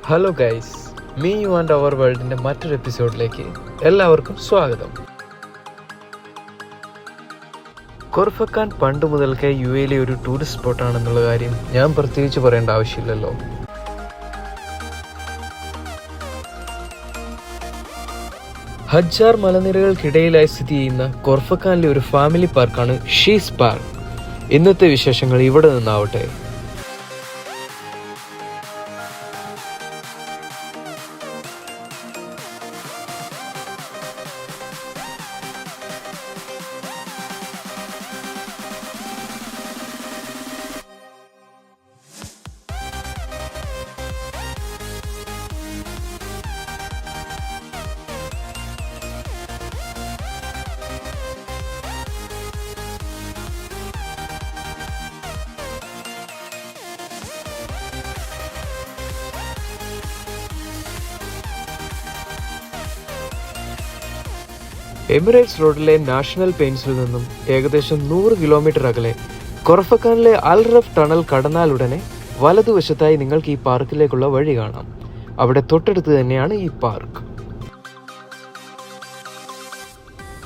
Hello guys, me you and our വേൾഡിൻ്റെ മറ്റൊരു എപ്പിസോഡിലേക്ക് എല്ലാവർക്കും സ്വാഗതം. കൊർഫക്കാൻ പണ്ട് മുതൽക്കേ യു എയിലെ ഒരു ടൂറിസ്റ്റ് സ്പോട്ടാണെന്നുള്ള കാര്യം ഞാൻ പ്രത്യേകിച്ച് പറയേണ്ട ആവശ്യമില്ലല്ലോ. ഹജ്ജാർ മലനിരകൾക്കിടയിലായി സ്ഥിതി ചെയ്യുന്ന കൊർഫക്കാനിലെ ഒരു ഫാമിലി പാർക്കാണ് ഷീസ് പാർക്ക്. ഇന്നത്തെ വിശേഷങ്ങൾ ഇവിടെ നിന്നാവട്ടെ. എമിറേറ്റ്സ് റോഡിലെ നാഷണൽ പെയിൻസിൽ നിന്നും ഏകദേശം 100 കിലോമീറ്റർ അകലെ കൊർഫക്കാനിലെ അൽ റഫ് ടണൽ കടന്നാലുടനെ വലതുവശത്തായി നിങ്ങൾക്ക് ഈ പാർക്കിലേക്കുള്ള വഴി കാണാം. അവിടെ തൊട്ടടുത്ത് തന്നെയാണ് ഈ പാർക്ക്.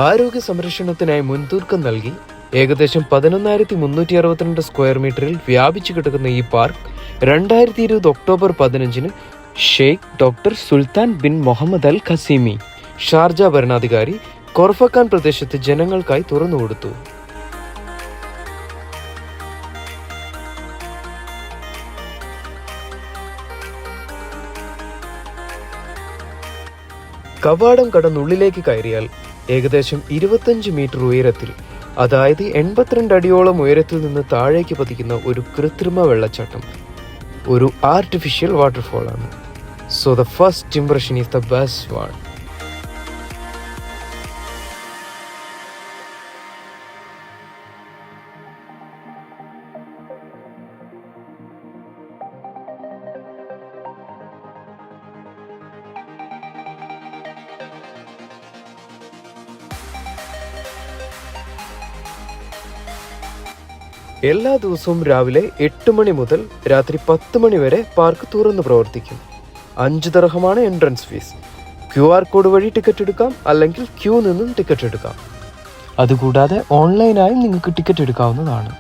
ആരോഗ്യ സംരക്ഷണത്തിനായി മുൻതൂക്കം നൽകി ഏകദേശം 11,362 സ്ക്വയർ മീറ്ററിൽ വ്യാപിച്ചു കിടക്കുന്ന ഈ park 2020 October 15 Sheikh doctor Sultan bin Muhammad Al Qasimi, Sharjah ഭരണാധികാരി, കൊർഫക്കാൻ പ്രദേശത്ത് ജനങ്ങൾക്കായി തുറന്നുകൊടുത്തു. കവാടം കടന്നുള്ളിലേക്ക് കയറിയാൽ ഏകദേശം 25 മീറ്റർ ഉയരത്തിൽ, അതായത് 82 അടിയോളം ഉയരത്തിൽ നിന്ന് താഴേക്ക് പതിക്കുന്ന ഒരു കൃത്രിമ വെള്ളച്ചാട്ടം, ഒരു ആർട്ടിഫിഷ്യൽ വാട്ടർഫോൾ ആണ്. So the first impression is the best one. എല്ലാ ദിവസവും രാവിലെ 8 മണി മുതൽ രാത്രി 10 മണി വരെ പാർക്ക് തുറന്ന് പ്രവർത്തിക്കും. 5 ദിർഹമാണ് എൻട്രൻസ് ഫീസ്. QR കോഡ് വഴി ടിക്കറ്റ് എടുക്കാം, അല്ലെങ്കിൽ ക്യൂ നിന്നും ടിക്കറ്റ് എടുക്കാം. അതുകൂടാതെ ഓൺലൈനായും നിങ്ങൾക്ക് ടിക്കറ്റ് എടുക്കാവുന്നതാണ്.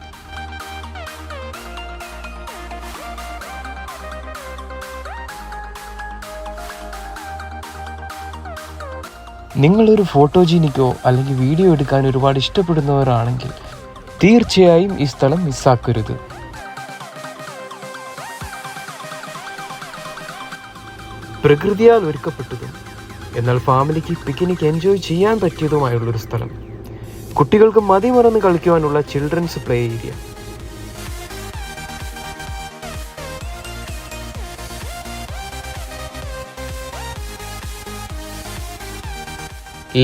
നിങ്ങളൊരു ഫോട്ടോജീനിക്കോ അല്ലെങ്കിൽ വീഡിയോ എടുക്കാൻ ഒരുപാട് ഇഷ്ടപ്പെടുന്നവരാണെങ്കിൽ തീർച്ചയായും ഈ സ്ഥലം മിസ്സാക്കരുത്. പ്രകൃതിയാൽ ഒരുക്കപ്പെട്ടതും എന്നാൽ ഫാമിലിക്ക് പിക്നിക് എൻജോയ് ചെയ്യാൻ പറ്റിയതുമായുള്ളൊരു സ്ഥലം. കുട്ടികൾക്ക് മതിമറന്ന് കളിക്കുവാനുള്ള ചിൽഡ്രൻസ് പ്ലേ ഏരിയ.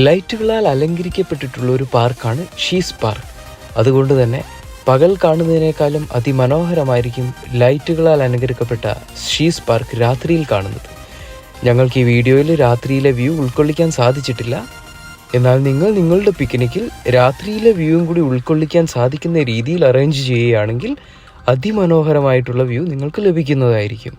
ലൈറ്റുകളാൽ അലങ്കരിക്കപ്പെട്ടിട്ടുള്ള ഒരു പാർക്കാണ് ഷീസ് പാർക്ക്. അതുകൊണ്ട് തന്നെ പകൽ കാണുന്നതിനേക്കാളും അതിമനോഹരമായിരിക്കും ലൈറ്റുകളാൽ അലങ്കരിക്കപ്പെട്ട ഷീസ് പാർക്ക് രാത്രിയിൽ കാണുന്നത്. ഞങ്ങൾക്ക് ഈ വീഡിയോയിൽ രാത്രിയിലെ വ്യൂ ഉൾക്കൊള്ളിക്കാൻ സാധിച്ചിട്ടില്ല. എന്നാൽ നിങ്ങൾ നിങ്ങളുടെ പിക്നിക്കിൽ രാത്രിയിലെ വ്യൂവും കൂടി ഉൾക്കൊള്ളിക്കാൻ സാധിക്കുന്ന രീതിയിൽ അറേഞ്ച് ചെയ്യുകയാണെങ്കിൽ അതിമനോഹരമായിട്ടുള്ള വ്യൂ നിങ്ങൾക്ക് ലഭിക്കുന്നതായിരിക്കും.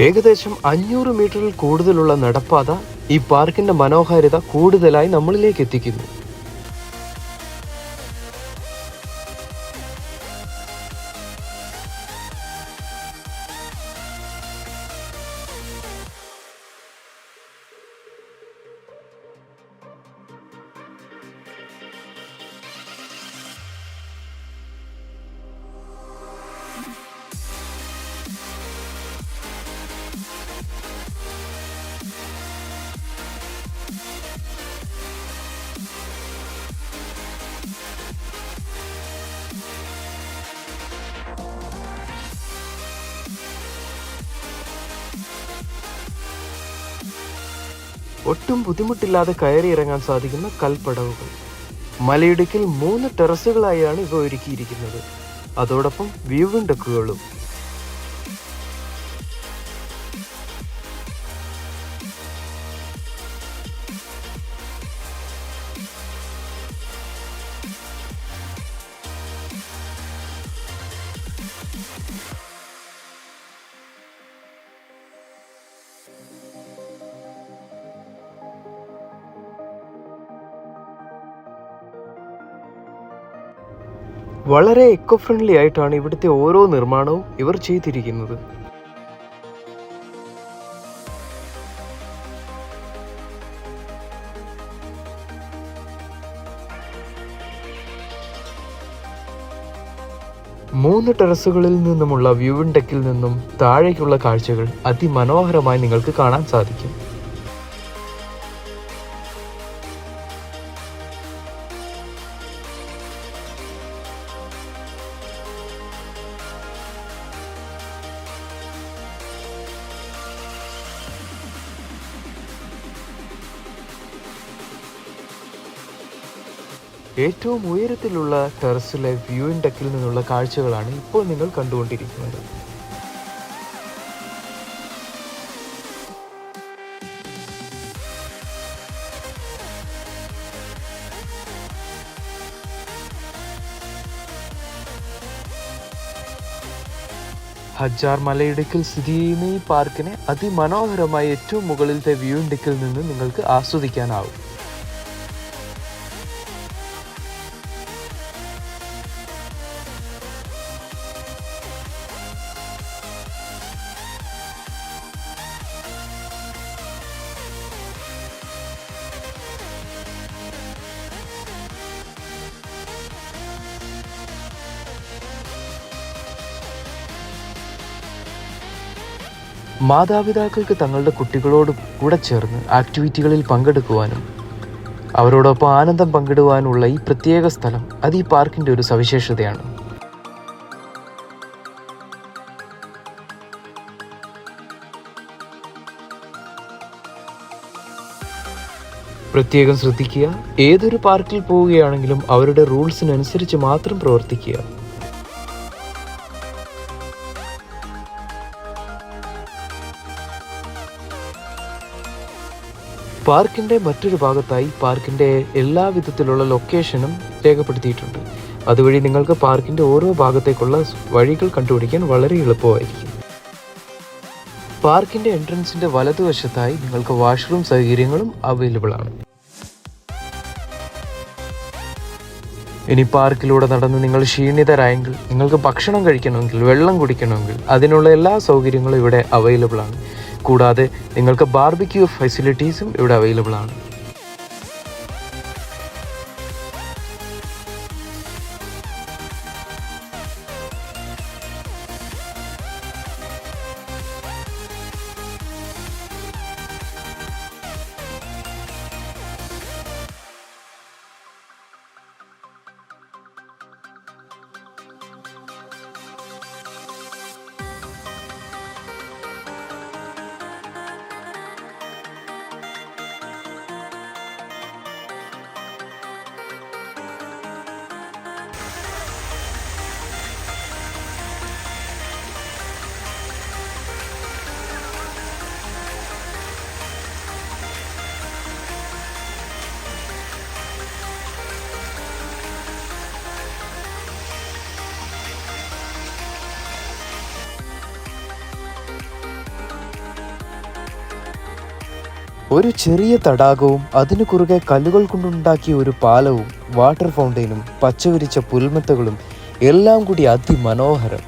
ഏകദേശം 500 മീറ്ററിൽ കൂടുതലുള്ള നടപ്പാത ഈ പാർക്കിന്റെ മനോഹാരിത കൂടുതലായി നമ്മളിലേക്ക് എത്തിക്കുന്നു. ഒട്ടും ബുദ്ധിമുട്ടില്ലാതെ കയറി ഇറങ്ങാൻ സാധിക്കുന്ന കൽപ്പടവുകൾ. മലയിടുക്കിൽ 3 ടെറസുകളായാണ് ഇവ ഒരുക്കിയിരിക്കുന്നത്. അതോടൊപ്പം വ്യൂവിംഗ് ഡെക്കുകളും. വളരെ എക്കോ ഫ്രണ്ട്ലി ആയിട്ടാണ് ഇവിടുത്തെ ഓരോ നിർമ്മാണവും ഇവർ ചെയ്തിരിക്കുന്നത്. മൂന്ന് ടെറസുകളിൽ നിന്നുമുള്ള വ്യൂവിംഗ് ഡെക്കിൽ നിന്നും താഴേക്കുള്ള കാഴ്ചകൾ അതിമനോഹരമായി നിങ്ങൾക്ക് കാണാൻ സാധിക്കും. ഏറ്റവും ഉയരത്തിലുള്ള ടെറസിലെ വ്യൂയിങ് ഡെക്കിൽ നിന്നുള്ള കാഴ്ചകളാണ് ഇപ്പോൾ നിങ്ങൾ കണ്ടുകൊണ്ടിരിക്കുന്നത്. ഹജ്ജാർ മലയിടുക്കിൽ സ്ഥിതി ചെയ്യുന്ന ഈ പാർക്കിനെ അതിമനോഹരമായ ഏറ്റവും മുകളിലത്തെ വ്യൂയിങ് ഡെക്കിൽ നിന്ന് നിങ്ങൾക്ക് ആസ്വദിക്കാനാവും. മാതാപിതാക്കൾക്ക് തങ്ങളുടെ കുട്ടികളോട് കൂടെ ചേർന്ന് ആക്ടിവിറ്റികളിൽ പങ്കെടുക്കുവാനും അവരോടൊപ്പം ആനന്ദം പങ്കിടുവാനുള്ള ഈ പ്രത്യേക സ്ഥലം അത് ഈ പാർക്കിൻ്റെ ഒരു സവിശേഷതയാണ്. പ്രത്യേകം ശ്രദ്ധിക്കുക, ഏതൊരു പാർക്കിൽ പോവുകയാണെങ്കിലും അവരുടെ റൂൾസിനനുസരിച്ച് മാത്രം പ്രവർത്തിക്കുക. പാർക്കിൻ്റെ മറ്റൊരു ഭാഗത്തായി പാർക്കിൻ്റെ എല്ലാ വിധത്തിലുള്ള ലൊക്കേഷനും രേഖപ്പെടുത്തിയിട്ടുണ്ട്. അതുവഴി നിങ്ങൾക്ക് പാർക്കിൻ്റെ ഓരോ ഭാഗത്തേക്കുള്ള വഴികൾ കണ്ടുപിടിക്കാൻ വളരെ എളുപ്പമായിരിക്കും. പാർക്കിൻ്റെ എൻട്രൻസിൻ്റെ വലതുവശത്തായി നിങ്ങൾക്ക് വാഷ്റൂം സൗകര്യങ്ങളും അവൈലബിൾ ആണ്. ഇനി പാർക്കിലൂടെ നടന്ന് നിങ്ങൾ ക്ഷീണിതരായെങ്കിൽ നിങ്ങൾക്ക് ഭക്ഷണം കഴിക്കണമെങ്കിൽ, വെള്ളം കുടിക്കണമെങ്കിൽ അതിനുള്ള എല്ലാ സൗകര്യങ്ങളും ഇവിടെ അവൈലബിൾ ആണ്. കൂടാതെ നിങ്ങൾക്ക് ബാർബിക്യൂ ഫെസിലിറ്റീസും ഇവിടെ അവൈലബിൾ ആണ്. ഒരു ചെറിയ തടാകവും അതിനു കുറുകെ കല്ലുകൾ കൊണ്ടുണ്ടാക്കിയ ഒരു പാലവും വാട്ടർ ഫൗണ്ടെയിനും പച്ചവിരിച്ച പുൽമെത്തകളും എല്ലാം കൂടി അതിമനോഹരം.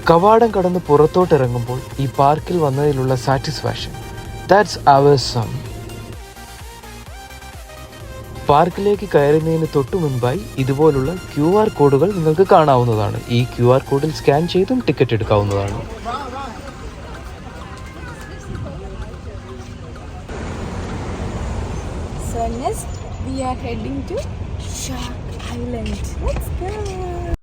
കവാടം കടന്ന് പുറത്തോട്ടിറങ്ങുമ്പോൾ ഈ പാർക്കിൽ വന്നതിലുള്ള സാറ്റിസ്ഫാക്ഷൻ, ദാറ്റ്സ് അവർ സം. പാർക്കിലേക്ക് കയറുന്നതിന് തൊട്ടു മുൻപായി ഇതുപോലുള്ള QR കോഡുകൾ നിങ്ങൾക്ക് കാണാവുന്നതാണ്. ഈ QR കോഡിൽ സ്കാൻ ചെയ്തും ടിക്കറ്റ് എടുക്കാവുന്നതാണ്. So next we are heading to Shark Island. Let's go.